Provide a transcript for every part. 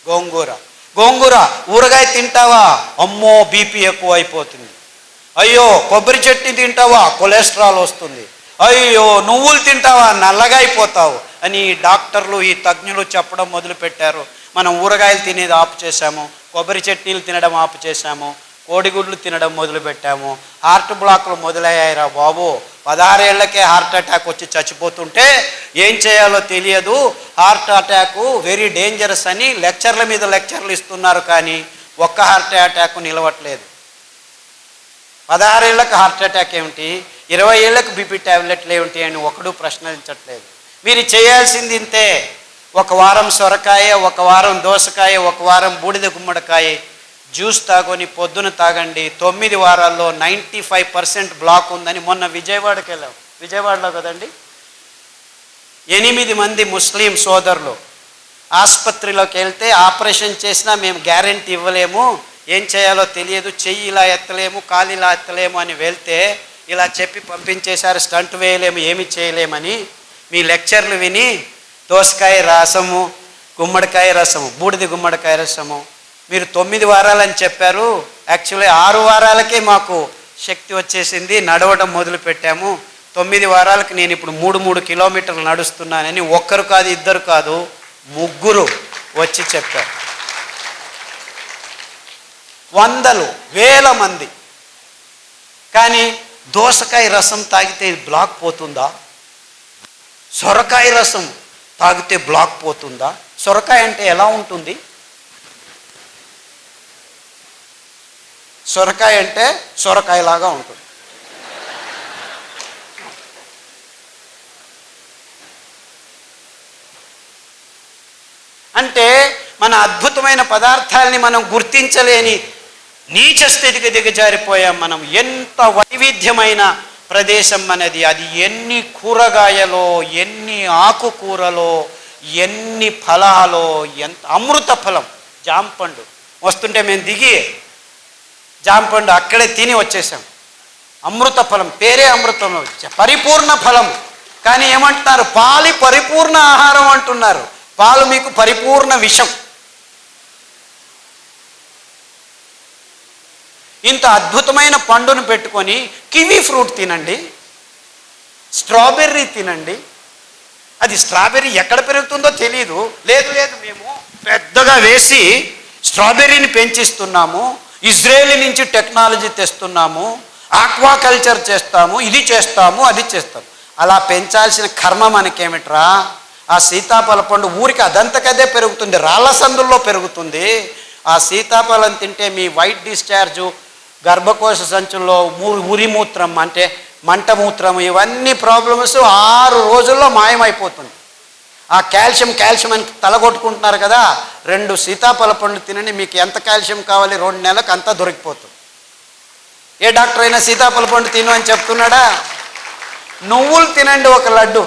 గోంగూర గోంగూర ఊరగాయ తింటావా, అమ్మో బీపీ ఎక్కువ అయిపోతుంది. అయ్యో కొబ్బరి చట్నీ తింటావా, కొలెస్ట్రాల్ వస్తుంది. అయ్యో నువ్వులు తింటావా, నల్లగా అయిపోతావు అని డాక్టర్లు ఈ తజ్ఞులు చెప్పడం మొదలుపెట్టారు. మనం ఊరగాయలు తినేది ఆపు చేశాము, కొబ్బరి చట్నీలు తినడం ఆపు చేశాము, కోడిగుడ్లు తినడం మొదలుపెట్టాము. హార్ట్ బ్లాక్లు మొదలయ్యాయిరా బాబు. 16 ఏళ్లకే హార్ట్ అటాక్ వచ్చి చచ్చిపోతుంటే ఏం చేయాలో తెలియదు. హార్ట్ అటాకు వెరీ డేంజరస్ అని లెక్చర్ల మీద లెక్చర్లు ఇస్తున్నారు, కానీ ఒక్క హార్ట్ అటాక్ నిలవట్లేదు. 16 ఏళ్ళకు హార్ట్ అటాక్ ఏమిటి, 20 ఏళ్లకు బీపీ ట్యాబ్లెట్లు ఏమిటి అని ఒకడు ప్రశ్నించట్లేదు. మీరు చేయాల్సింది ఇంతే. ఒక వారం సొరకాయ, ఒక వారం దోసకాయ, ఒక వారం బూడిద గుమ్మడికాయ జ్యూస్ తాగొని పొద్దున తాగండి. 9 వారాల్లో 95% బ్లాక్ ఉందని మొన్న విజయవాడకి వెళ్ళాం. విజయవాడలో కదండి, 8 మంది ముస్లిం సోదరులు ఆసుపత్రిలోకి వెళ్తే ఆపరేషన్ చేసినా మేము గ్యారెంటీ ఇవ్వలేము, ఏం చేయాలో తెలియదు, చెయ్యి ఇలా ఎత్తలేము, కాలు ఇలా ఎత్తలేము అని వెళ్తే ఇలా చెప్పి పంపించేశారు. స్టంట్ వేయలేము, ఏమి చేయలేమని. మీ లెక్చర్లు విని దోసకాయ రసము, గుమ్మడికాయ రసము, బూడిద గుమ్మడికాయ రసము మీరు 9 వారాలని చెప్పారు. యాక్చువల్లీ 6 వారాలకే మాకు శక్తి వచ్చేసింది, నడవడం మొదలు పెట్టాము. 9 వారాలకు నేను ఇప్పుడు 3 కిలోమీటర్లు నడుస్తున్నానని ఒక్కరు కాదు, ఇద్దరు కాదు, 3 వచ్చి చెప్పారు. వందలు వేల మంది. కానీ దోసకాయ రసం తాగితే బ్లాక్ పోతుందా, సొరకాయ రసం తాగితే బ్లాక్ పోతుందా? సొరకాయ అంటే ఎలా ఉంటుంది? సొరకాయ అంటే సొరకాయలాగా ఉంటుంది. అంటే మన అద్భుతమైన పదార్థాలని మనం గుర్తించలేని నీచ స్థితికి దిగజారిపోయాం మనం. ఎంత వైవిధ్యమైన ప్రదేశం మనది. అది ఎన్ని కూరగాయలో, ఎన్ని ఆకుకూరలో, ఎన్ని ఫలాలో, ఎంత అమృత ఫలం. జాంపండు వస్తుంటే మేము దిగి జాంపండు అక్కడే తిని వచ్చేసాం. అమృత ఫలం, పేరే అమృతం, పరిపూర్ణ ఫలం. కానీ ఏమంటున్నారు, పాలు పరిపూర్ణ ఆహారం అంటున్నారు. పాలు మీకు పరిపూర్ణ విషం. ఇంత అద్భుతమైన పండును పెట్టుకొని కివీ ఫ్రూట్ తినండి, స్ట్రాబెర్రీ తినండి. అది స్ట్రాబెర్రీ ఎక్కడ పెరుగుతుందో తెలీదు. లేదు మేము పెద్దగా వేసి స్ట్రాబెర్రీని పెంచిస్తున్నాము, ఇజ్రాయేల్ నుంచి టెక్నాలజీ తెస్తున్నాము, ఆక్వాకల్చర్ చేస్తాము, ఇది చేస్తాము, అది చేస్తాము. అలా పెంచాల్సిన కర్మ మనకేమిట్రా? ఆ సీతాఫల పండు ఊరికి అదంతకదే పెరుగుతుంది, రాళ్ళ సందుల్లో పెరుగుతుంది. ఆ సీతాఫలం తింటే మీ వైట్ డిశ్చార్జు, గర్భకోశ సంచుల్లో ఉరిమూత్రం అంటే మంటమూత్రం, ఇవన్నీ ప్రాబ్లమ్స్ 6 రోజుల్లో మాయమైపోతుంది. ఆ కాల్షియం అని తలగొట్టుకుంటున్నారు కదా, 2 సీతాఫల పండు తినండి, మీకు ఎంత కాల్షియం కావాలి 2 నెలలకు అంతా దొరికిపోతుంది. ఏ డాక్టర్ అయినా సీతాఫల పండు తిను అని చెప్తున్నాడా? నువ్వులు తినండి, ఒక లడ్డు,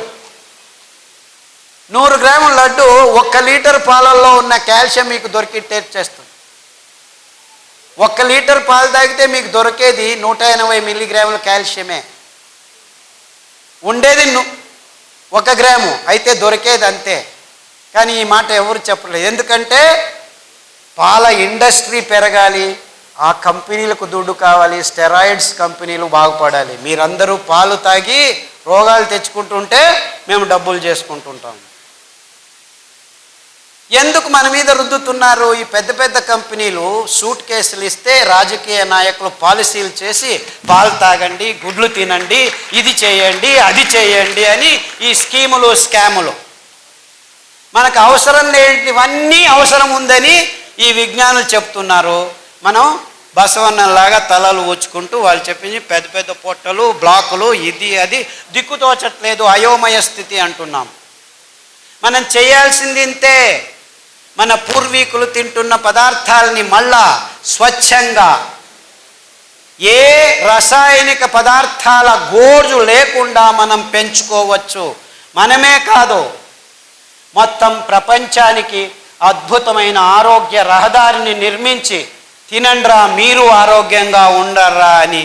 100 గ్రాముల లడ్డు 1 లీటర్ పాలల్లో ఉన్న కాల్షియం మీకు దొరికి టేస్ట్ చేస్తుంది. 1 లీటర్ పాలు తాగితే మీకు దొరికేది 180 మిల్లీగ్రాముల కాల్షియమే. ఉండేది 1 గ్రాము, అయితే దొరికేది అంతే. కానీ ఈ మాట ఎవరు చెప్పలేదు. ఎందుకంటే పాల ఇండస్ట్రీ పెరగాలి, ఆ కంపెనీలకు దుడ్డు కావాలి, స్టెరాయిడ్స్ కంపెనీలు బాగుపడాలి. మీరందరూ పాలు తాగి రోగాలు తెచ్చుకుంటుంటే మేము డబ్బులు చేసుకుంటుంటాం. ఎందుకు మన మీద రుద్దుతున్నారు? ఈ పెద్ద పెద్ద కంపెనీలు సూట్ కేసులు ఇస్తే రాజకీయ నాయకులు పాలసీలు చేసి పాలు తాగండి, గుడ్లు తినండి, ఇది చేయండి, అది చేయండి అని ఈ స్కీములు, స్కాములు. మనకు అవసరం లేనివన్నీ అవసరం ఉందని ఈ విజ్ఞానులు చెప్తున్నారు. మనం బసవన్నలాగా తలలు ఊచుకుంటూ వాళ్ళు చెప్పింది పెద్ద పెద్ద పొట్టలు, బ్లాకులు, ఇది అది దిక్కుతోచట్లేదు, అయోమయ స్థితి అంటున్నాం. మనం చేయాల్సింది ఇంతే. మన పూర్వీకులు తింటున్న పదార్థాలని మళ్ళా స్వచ్ఛంగా, ఏ రసాయనిక పదార్థాల గోజు లేకుండా మనం పెంచుకోవచ్చు. మనమే కాదు, మొత్తం ప్రపంచానికి అద్భుతమైన ఆరోగ్య రహదారిని నిర్మించి తినండ్రా మీరు ఆరోగ్యంగా ఉండర్రా అని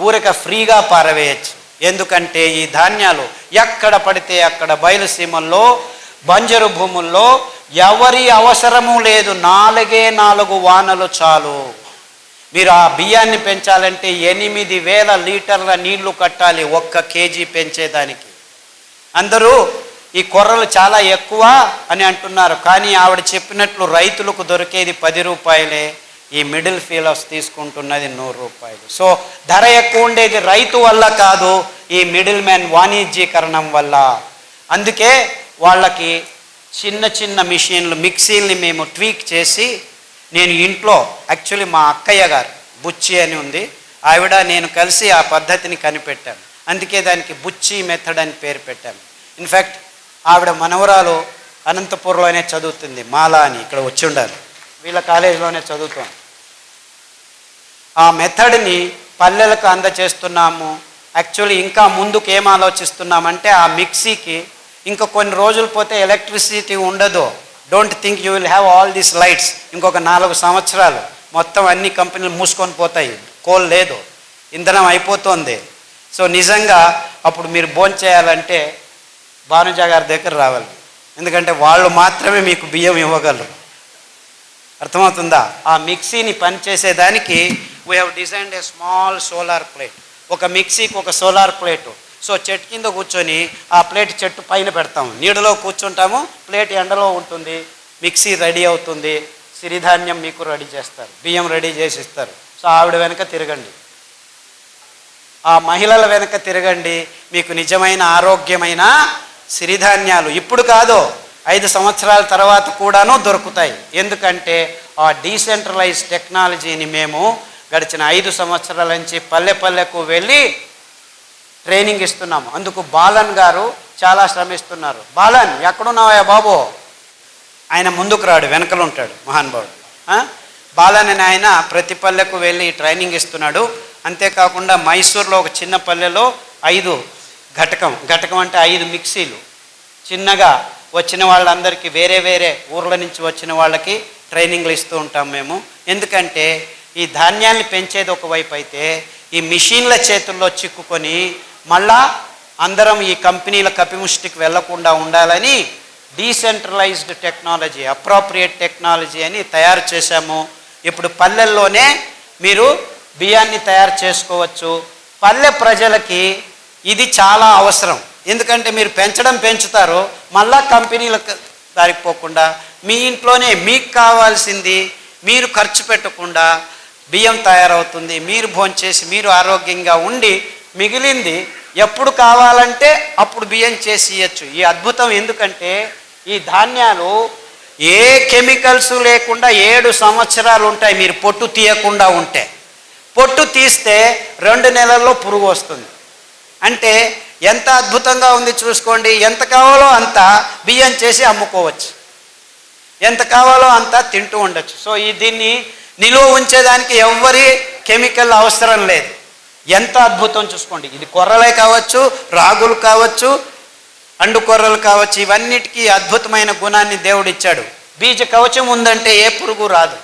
ఊరిక ఫ్రీగా పారవేయచ్చు. ఎందుకంటే ఈ ధాన్యాలు ఎక్కడ పడితే అక్కడ బయలుసీమల్లో, బంజరు భూముల్లో ఎవరి అవసరము లేదు, 4 వానలు చాలు. మీరు ఆ బియ్యాన్ని పెంచాలంటే 8,000 లీటర్ల నీళ్లు కట్టాలి 1 కేజీ పెంచేదానికి. అందరూ ఈ కొర్రలు చాలా ఎక్కువ అని అంటున్నారు, కానీ ఆవిడ చెప్పినట్లు రైతులకు దొరికేది 10 రూపాయలే, ఈ మిడిల్ ఫీలర్స్ తీసుకుంటున్నది 100 రూపాయలు. సో ధర ఎక్కువ ఉండేది రైతు వల్ల కాదు, ఈ మిడిల్ మ్యాన్ వాణిజ్యీకరణం వల్ల. అందుకే వాళ్ళకి చిన్న చిన్న మిషన్లు, మిక్సీల్ని మేము ట్వీక్ చేసి, నేను ఇంట్లో యాక్చువల్లీ మా అక్కయ్య గారు బుచ్చి అని ఉంది, ఆవిడ నేను కలిసి ఆ పద్ధతిని కనిపెట్టాను. అందుకే దానికి బుచ్చి మెథడ్ అని పేరు పెట్టాను. ఇన్ఫ్యాక్ట్ ఆవిడ మనవరాలు అనంతపురంలోనే చదువుతుంది, మాలా అని, ఇక్కడ వచ్చి ఉండాలి, వీళ్ళ కాలేజీలోనే చదువుతాం. ఆ మెథడ్ని పల్లెలకు అందచేస్తున్నాము. యాక్చువల్లీ ఇంకా ముందుకు ఏం ఆలోచిస్తున్నామంటే, ఆ మిక్సీకి ఇంకా కొన్ని రోజులు పోతే ఎలక్ట్రిసిటీ ఉండదు. Don't think you will have all these lights. ఇంకొక 4 సంవత్సరాలు మొత్తం అన్ని కంపెనీలు మూసుకొని పోతాయి, కోల్ లేదు, ఇంధనం అయిపోతుంది. సో నిజంగా అప్పుడు మీరు భోంచేయాలంటే భానుజ గారి దగ్గర రావాలి, ఎందుకంటే వాళ్ళు మాత్రమే మీకు బియ్యం ఇవ్వగలరు. అర్థమవుతుందా? ఆ మిక్సీని పనిచేసేదానికి we have designed a small solar plate. ఒక మిక్సీకి ఒక సోలార్ ప్లేటు. సో చెట్టు కింద కూర్చొని ఆ ప్లేట్ చెట్టు పైన పెడతాము, నీడలో కూర్చుంటాము, ప్లేట్ ఎండలో ఉంటుంది, మిక్సీ రెడీ అవుతుంది, సిరిధాన్యం మీకు రెడీ చేస్తారు, బియ్యం రెడీ చేసి ఇస్తారు. సో ఆవిడ వెనక తిరగండి, ఆ మహిళల వెనక తిరగండి, మీకు నిజమైన ఆరోగ్యమైన సిరిధాన్యాలు ఇప్పుడు కాదు 5 సంవత్సరాల తర్వాత కూడాను దొరుకుతాయి. ఎందుకంటే ఆ డీసెంట్రలైజ్ టెక్నాలజీని మేము గడిచిన 5 సంవత్సరాల నుంచి పల్లె పల్లెకు వెళ్ళి ట్రైనింగ్ ఇస్తున్నాము. అందుకు బాలన్ గారు చాలా శ్రమిస్తున్నారు. బాలన్ ఎక్కడున్నావా బాబు? ఆయన ముందుకు రాడు, వెనకలు ఉంటాడు మహానుభావుడు. బాలన్ అని ఆయన ప్రతి పల్లెకు వెళ్ళి ట్రైనింగ్ ఇస్తున్నాడు. అంతేకాకుండా మైసూర్లో ఒక చిన్న పల్లెలో 5 ఘటకం అంటే 5 మిక్సీలు చిన్నగా వచ్చిన వాళ్ళందరికీ, వేరే వేరే ఊర్ల నుంచి వచ్చిన వాళ్ళకి ట్రైనింగ్లు ఇస్తూ ఉంటాం మేము. ఎందుకంటే ఈ ధాన్యాన్ని పెంచేది ఒకవైపు అయితే, ఈ మిషన్ల చేతుల్లో చిక్కుకొని మళ్ళా అందరం ఈ కంపెనీల కపిముష్టికి వెళ్లకుండా ఉండాలని డీసెంట్రలైజ్డ్ టెక్నాలజీ, అప్రోప్రియేట్ టెక్నాలజీ అని తయారు చేశాము. ఇప్పుడు పల్లెల్లోనే మీరు బియ్యాన్ని తయారు చేసుకోవచ్చు. పల్లె ప్రజలకి ఇది చాలా అవసరం. ఎందుకంటే మీరు పెంచుతారు, మళ్ళా కంపెనీలకు దారిపోకుండా మీ ఇంట్లోనే మీకు కావాల్సింది మీరు ఖర్చు పెట్టకుండా బియ్యం తయారవుతుంది. మీరు భోంచేసి మీరు ఆరోగ్యంగా ఉండి మిగిలింది ఎప్పుడు కావాలంటే అప్పుడు బియ్యం చేసి ఇవ్వచ్చు. ఈ అద్భుతం ఎందుకంటే ఈ ధాన్యాలు ఏ కెమికల్స్ లేకుండా 7 సంవత్సరాలు ఉంటాయి. మీరు పొట్టు తీయకుండా ఉంటే, పొట్టు తీస్తే 2 నెలల్లో పురుగు వస్తుంది. అంటే ఎంత అద్భుతంగా ఉంది చూసుకోండి. ఎంత కావాలో అంత బియ్యం చేసి అమ్ముకోవచ్చు, ఎంత కావాలో అంత తింటూ ఉండొచ్చు. సో దీన్ని నిలువ ఉంచేదానికి ఎవ్వరి కెమికల్ అవసరం లేదు. ఎంత అద్భుతం చూసుకోండి. ఇది కొర్రలే కావచ్చు, రాగులు కావచ్చు, అండు కొర్రలు కావచ్చు, ఇవన్నిటికీ అద్భుతమైన గుణాన్ని దేవుడు ఇచ్చాడు. బీజ కవచం ఉందంటే ఏ పురుగు రాదు.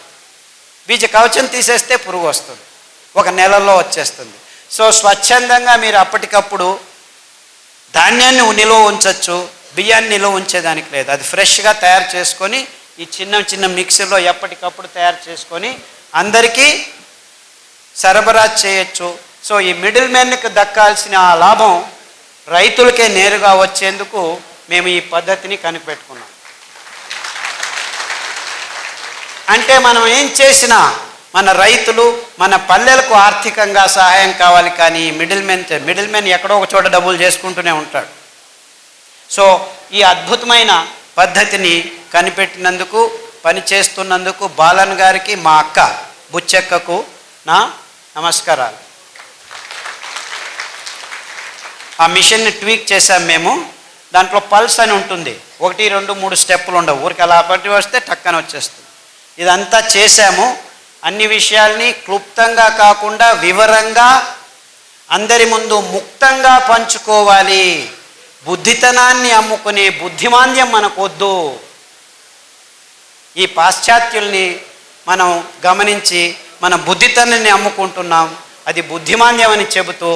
బీజ కవచం తీసేస్తే పురుగు వస్తుంది, 1 నెలలో వచ్చేస్తుంది. సో స్వచ్ఛందంగా మీరు అప్పటికప్పుడు ధాన్యాన్ని నిలువ ఉంచవచ్చు, బియ్యాన్ని నిలువ ఉంచేదానికి లేదు. అది ఫ్రెష్గా తయారు చేసుకొని ఈ చిన్న మిక్సీలో ఎప్పటికప్పుడు తయారు చేసుకొని అందరికీ సరఫరా చేయొచ్చు. సో ఈ మిడిల్ మ్యాన్కి దక్కాల్సిన ఆ లాభం రైతులకే నేరుగా వచ్చేందుకు మేము ఈ పద్ధతిని కనిపెట్టుకున్నాం. అంటే మనం ఏం చేసినా మన రైతులు, మన పల్లెలకు ఆర్థికంగా సహాయం కావాలి, కానీ మిడిల్ మ్యాన్ ఎక్కడో ఒక చోట డబ్బులు చేసుకుంటూనే ఉంటాడు. సో ఈ అద్భుతమైన పద్ధతిని కనిపెట్టినందుకు, పనిచేస్తున్నందుకు బాలన్ గారికి, మా అక్క బుచ్చక్కకు నా నమస్కారాలు. ఆ మిషన్ని ట్వీక్ చేశాం మేము. దాంట్లో పల్స్ అని ఉంటుంది, 1, 2, 3 స్టెప్పులు ఉండవు, ఊరికి అలా పట్టి వస్తే టక్కన వచ్చేస్తుంది. ఇదంతా చేశాము. అన్ని విషయాల్ని క్లుప్తంగా కాకుండా వివరంగా అందరి ముందు ముక్తంగా పంచుకోవాలి. బుద్ధితనాన్ని అమ్ముకునే బుద్ధిమాంద్యం మనకొద్దు. ఈ పాశ్చాత్యుల్ని మనం గమనించి మన బుద్ధితనాన్ని అమ్ముకుంటున్నాం, అది బుద్ధిమాంద్యం అని చెబుతూ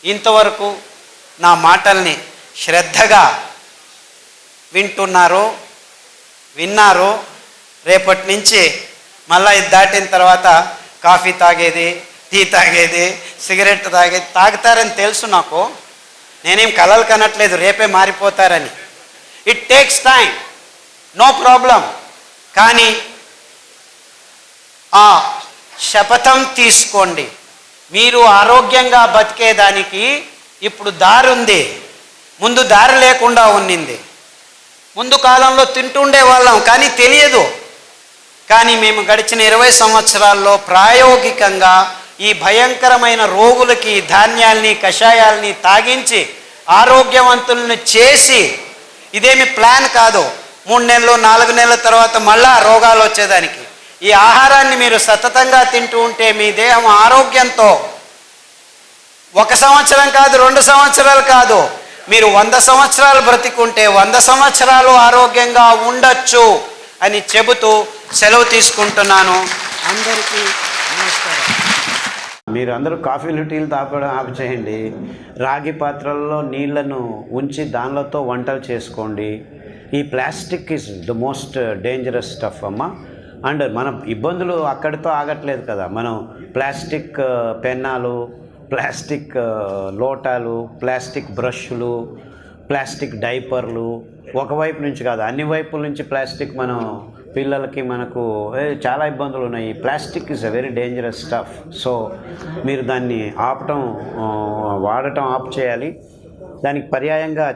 ఇంతవరకు నా మాటల్ని శ్రద్ధగా వింటున్నారో విన్నారు. రేపటి నుంచి మళ్ళీ ఇది దాటిన తర్వాత కాఫీ తాగేది, టీ తాగేది, సిగరెట్ తాగేది తాగుతారని తెలుసు నాకు. నేనేం కలలు కనట్లేదు రేపే మారిపోతారని. It takes time, no problem. కానీ ఆ శపథం తీసుకోండి. మీరు ఆరోగ్యంగా బతికేదానికి ఇప్పుడు దారి ఉంది, ముందు దారి లేకుండా ఉన్నింది. ముందు కాలంలో తింటుండే వాళ్ళం కానీ తెలియదు. కానీ మేము గడిచిన 20 సంవత్సరాల్లో ప్రాయోగికంగా ఈ భయంకరమైన రోగులకి ధాన్యాల్ని కషాయాల్ని తాగించి ఆరోగ్యవంతులను చేసి, ఇదేమి ప్లాన్ కాదు 3 నెలలు 4 నెలల తర్వాత మళ్ళా రోగాలు వచ్చేదానికి. ఈ ఆహారాన్ని మీరు సతతంగా తింటూ ఉంటే మీ దేహం ఆరోగ్యంతో 1 సంవత్సరం కాదు, 2 సంవత్సరాలు కాదు, మీరు 100 సంవత్సరాలు బ్రతికుంటే 100 సంవత్సరాలు ఆరోగ్యంగా ఉండొచ్చు అని చెబుతూ సెలవు తీసుకుంటున్నాను. అందరికీ నమస్కారం. మీరు అందరూ కాఫీలు టీలు తాగడం ఆపు చేయండి. రాగి పాత్రల్లో నీళ్లను ఉంచి దానిలతో వంటలు చేసుకోండి. ఈ plastic is the most dangerous stuff అమ్మ. అండ్ మన ఇబ్బందులు అక్కడితో ఆగట్లేదు కదా. మనం ప్లాస్టిక్ పెన్నాలు, ప్లాస్టిక్ లోటాలు, ప్లాస్టిక్ బ్రష్లు, ప్లాస్టిక్ డైపర్లు, ఒకవైపు నుంచి కాదు అన్ని వైపుల నుంచి ప్లాస్టిక్ మనం పిల్లలకి మనకు చాలా ఇబ్బందులు ఉన్నాయి. Plastic is a very dangerous stuff. So మీరు దాన్ని వాడటం ఆపు చేయాలి. దానికి పర్యాయంగా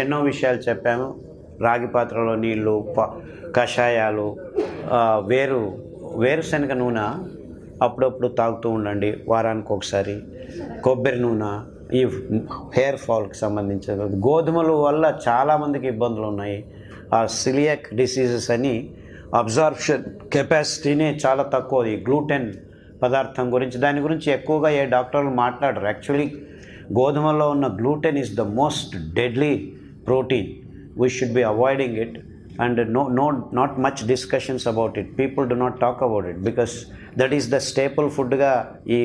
ఎన్నో విషయాలు చెప్పాము. రాగి పాత్రలో నీళ్ళు, కషాయాలు, వేరుశనగ నూనె అప్పుడప్పుడు తాగుతూ ఉండండి, వారానికి ఒకసారి. కొబ్బరి నూనె ఈ హెయిర్ ఫాల్కి సంబంధించిన. గోధుమల వల్ల చాలామందికి ఇబ్బందులు ఉన్నాయి. ఆ సిలియాక్ డిసీజెస్ అని అబ్జార్ప్షన్ కెపాసిటీనే చాలా తక్కువ. ఈ గ్లూటెన్ పదార్థం గురించి దాని గురించి ఎక్కువగా ఏ డాక్టర్లు మాట్లాడరు. యాక్చువల్లీ గోధుమలో ఉన్న gluten is the most deadly protein. We should be avoiding it and not much discussions about it. People do not talk about it because that is the staple food ga ee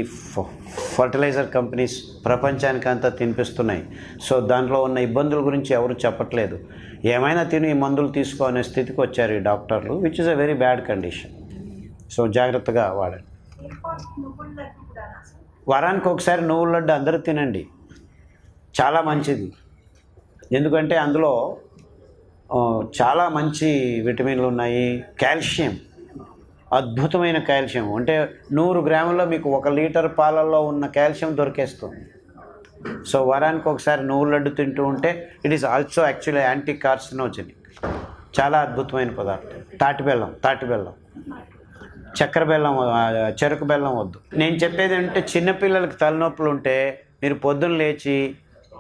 fertilizer companies prapanchaనికి అంతా తినిపిస్తున్నాయి. So దాంట్లో ఉన్న ఇబ్బందుల గురించి ఎవరు చెప్పట్లేదు. ఏమైనా తిని ఈ మందులు తీసుకోనే స్థితికి వచ్చారు ఈ డాక్టర్లు, which is a very bad condition. So జాగ్రత్తగా వాడండి. వారానికి ఒకసారి నువ్వుల లడ్డు అందరూ తినండి, చాలా మంచిది. ఎందుకంటే అందులో చాలా మంచి విటమిన్లు ఉన్నాయి. కాల్షియం, అద్భుతమైన కాల్షియం. అంటే 100 గ్రాముల్లో మీకు 1 లీటర్ పాలల్లో ఉన్న కాల్షియం దొరికేస్తుంది. సో వారానికి ఒకసారి నువ్వుల లడ్డు తింటూ ఉంటే it is also actually anti carcinogenic. చాలా అద్భుతమైన పదార్థం. తాటి బెల్లం, చక్కెర బెల్లం, చెరుకు బెల్లం వద్దు. నేను చెప్పేది అంటే చిన్నపిల్లలకి తలనొప్పులు ఉంటే మీరు పొద్దున్న లేచి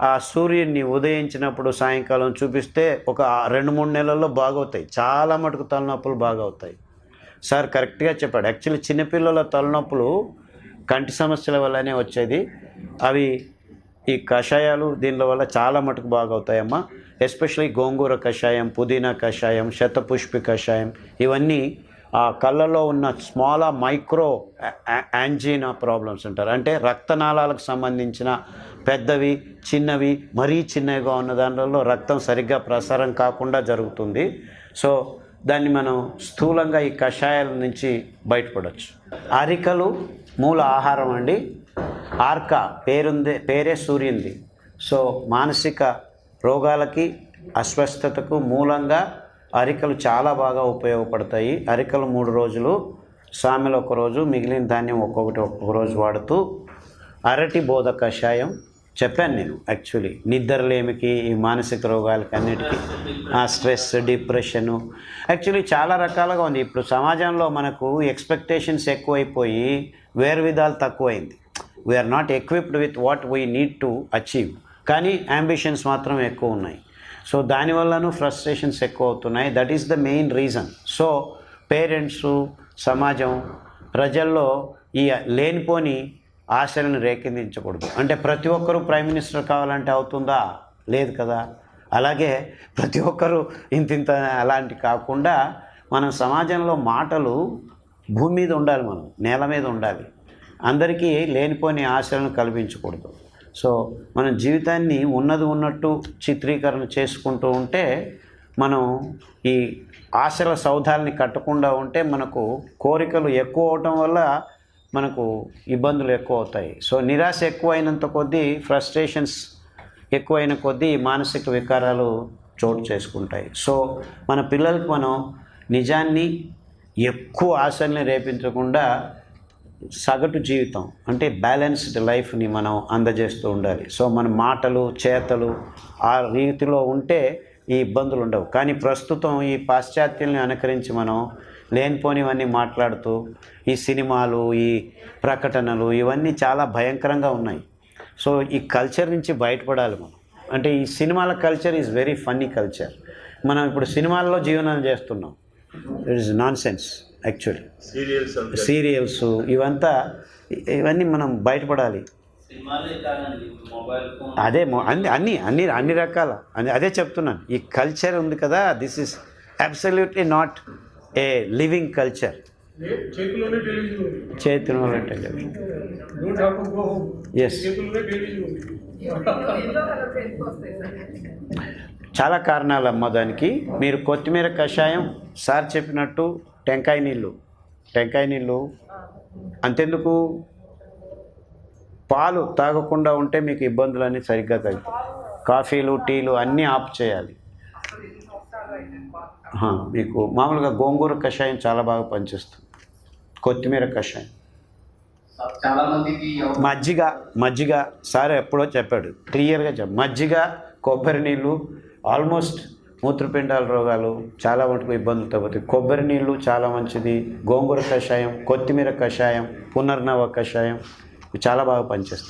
ఆ సూర్యుడిని ఉదయించినప్పుడు సాయంకాలం చూపిస్తే ఒక 2-3 నెలల్లో బాగవుతాయి. చాలా మటుకు తలనొప్పులు బాగవుతాయి. సార్ కరెక్ట్గా చెప్పాడు. యాక్చువల్లీ చిన్నపిల్లల తలనొప్పులు కంటి సమస్యల వల్లనే వచ్చేది. అవి ఈ కషాయాలు దీనిల వల్ల చాలా మటుకు బాగవుతాయమ్మా. ఎస్పెషలీ గోంగూర కషాయం, పుదీనా కషాయం, శతపుష్పి కషాయం, ఇవన్నీ ఆ కళ్ళలో ఉన్న మైక్రో యాంజీనా ప్రాబ్లమ్స్ అంటారు. అంటే రక్తనాళాలకు సంబంధించిన పెద్దవి, చిన్నవి, మరీ చిన్నవిగా ఉన్న దానిలో రక్తం సరిగ్గా ప్రసారం కాకుండా జరుగుతుంది. సో దాన్ని మనం స్థూలంగా ఈ కషాయాల నుంచి బయటపడవచ్చు. అరికలు మూల ఆహారం అండి. ఆర్క పేరే సూర్యుంది. సో మానసిక రోగాలకి, అస్వస్థతకు మూలంగా అరికలు చాలా బాగా ఉపయోగపడతాయి. అరికలు 3 రోజులు, సామెలు 1 రోజు, మిగిలిన ధాన్యం ఒక్కొక్క రోజు వాడుతూ అరటి బోధ కషాయం చెప్పాను నేను. యాక్చువల్లీ నిద్రలేమికి, ఈ మానసిక రోగాలకి అన్నిటికీ, స్ట్రెస్, డిప్రెషను, యాక్చువల్లీ చాలా రకాలుగా ఉంది. ఇప్పుడు సమాజంలో మనకు ఎక్స్పెక్టేషన్స్ ఎక్కువైపోయి వేరు విధాలు తక్కువైంది. We are not equipped with what we need to achieve. కానీ అంబిషన్స్ మాత్రం ఎక్కువ ఉన్నాయి. సో దానివల్లను ఫ్రస్ట్రేషన్స్ ఎక్కువ అవుతున్నాయి. That is the main reason. So parents, సమాజం, ప్రజల్లో ఈ లేనిపోని ఆశలను రేకెత్తించకూడదు. అంటే ప్రతి ఒక్కరూ ప్రైమ్ మినిస్టర్ కావాలంటే అవుతుందా? లేదు కదా. అలాగే ప్రతి ఒక్కరూ ఇంత అలాంటి కాకుండా మనం సమాజంలో మాటలు భూమి మీద ఉండాలి, మనం నేల మీద ఉండాలి. అందరికీ లేనిపోని ఆశలను కల్పించకూడదు. సో మన జీవితాన్ని ఉన్నది ఉన్నట్టు చిత్రీకరణ చేసుకుంటూ ఉంటే మనం ఈ ఆశల సౌధాలని కట్టకుండా ఉంటే మనకు కోరికలు ఎక్కువ అవటం వల్ల మనకు ఇబ్బందులు ఎక్కువ అవుతాయి. సో నిరాశ ఎక్కువైనంత కొద్దీ, ఫ్రస్ట్రేషన్స్ ఎక్కువైన కొద్దీ మానసిక వికారాలు చోటు చేసుకుంటాయి. సో మన పిల్లలకి మనం నిజాన్ని, ఎక్కువ ఆశల్ని రేపించకుండా సగటు జీవితం అంటే బ్యాలెన్స్డ్ లైఫ్ని మనం అందజేస్తూ ఉండాలి. సో మన మాటలు, చేతలు ఆ రీతిలో ఉంటే ఈ ఇబ్బందులు ఉండవు. కానీ ప్రస్తుతం ఈ పాశ్చాత్యాన్ని అనుకరించి మనం లేనిపోనివన్నీ మాట్లాడుతూ ఈ సినిమాలు, ఈ ప్రకటనలు ఇవన్నీ చాలా భయంకరంగా ఉన్నాయి. సో ఈ కల్చర్ నుంచి బయటపడాలి మనం. అంటే ఈ సినిమాల culture is very funny culture. మనం ఇప్పుడు సినిమాల్లో జీవనం చేస్తున్నాం. It is non sense actually. Serials ఇవన్నీ మనం బయటపడాలి. అదే అన్ని రకాల అదే చెప్తున్నాను. ఈ కల్చర్ ఉంది కదా, this is absolutely not a living culture. చేతిలోనే టెలివిజన్. ఎస్, చాలా కారణాలు అమ్మ దానికి. మీరు కొత్తిమీర కషాయం, సార్ చెప్పినట్టు టెంకాయ నీళ్ళు అంతెందుకు, పాలు తాగకుండా ఉంటే మీకు ఇబ్బందులన్నీ సరిగ్గా తగ్గుతాయి. కాఫీలు, టీలు అన్నీ ఆఫ్ చేయాలి. మీకు మామూలుగా గోంగూర కషాయం చాలా బాగా పనిచేస్తుంది. కొత్తిమీర కషాయం, మజ్జిగ సార్ ఎప్పుడో చెప్పాడు, క్లియర్గా మజ్జిగ, కొబ్బరి నీళ్ళు ఆల్మోస్ట్ మూత్రపిండాల రోగాలు చాలా మటుకు ఇబ్బందులు తగ్గుతాయి. కొబ్బరి నీళ్ళు చాలా మంచిది. గోంగూర కషాయం, కొత్తిమీర కషాయం, పునర్నవ కషాయం ఇవి చాలా బాగా పనిచేస్తాయి.